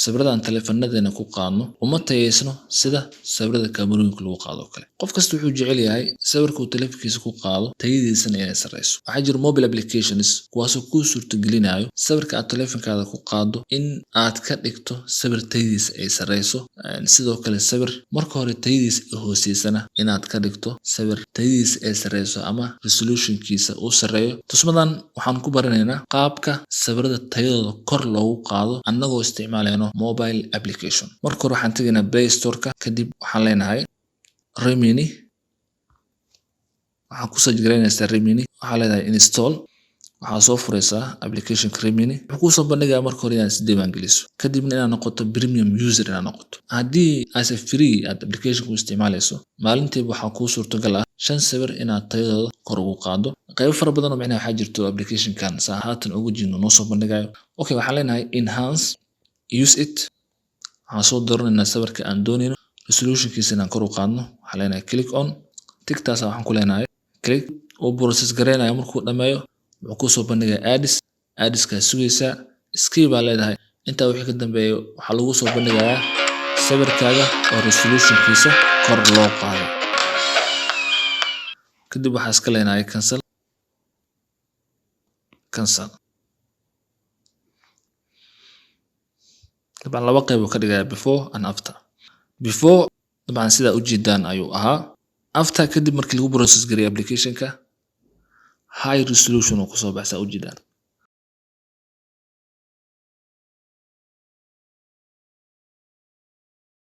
sawirada aan taleefanadena ku qaadno uma tayeysno sida sawirada kaamirooyinka lagu qaado kale. Qof kasta wuxuu jecel yahay sawirka uu taleefankiisa ku qaado tayadiisana inay sareyso. Waxaa jira mobile applications kuwaasoo kuu suurtagelinayo sawirka aad taleefankaada ku qaado in aad ka dhigto sawir tayadiisa ay sareyso. Sidoo kale sawir marka hore tayadiisa hooseysana inaad ka dhigto sawir tayadiisa ay sareyso ama resolutionkiisa uu sareeyo. Tusmadan waxaan ku baranaynaa qaabka sawirada tayadooda kor loogu qaado annagoo isticmaalayno mobile application. Marka hore waxaan tegaynaa Play Store-ka, kadib waxaan leenahay Remini. waxaan ku search garaynaysaa Remini, waxaa leedahay install. waxaa soo furaysaa applicationka Remini. wuxuu kuu soo bandhigayaa marka hore inaad is diiwaangeliso, kadibna inaad noqoto premium user inaad noqoto. Haddii as a free aad application ku isticmaalayso, maalintiiba waxaa kuu suurtagal ah 5 sawir inaad tayadooda kor ugu qaado. qaybo fara badan oo macnaha waxaa jirto applicationkan haatan ugu jirno noo soo bandhigayo. Okay, waxaan leenahay enhance, use it. waxaan soo dooranaynaa sawirka aan doonayno, resolutionkiisa inaan kor u qaadno. waxaan leenahay click on, tigtaas waxaan ku leenahay click. oo process garaynaya markuu dhameeyo wuxuu kuu soo bandhigayaa ads-ka sugaysaa. skip baa leedahay. intaa wixii ka dambeeyo waxaa lagu soo bandhigayaa sawirkaaga oo resolutionkiisa kor loo qaado. kadib waxaa iska leenahay cancel. طبعا laba qayb ka dhigaya before and after. before طبعا sida u jeedaan ayuu ahaa. after kadib markii lagu process gareeyo applicationka high resolution oo ku soo baxsa u jeedaan.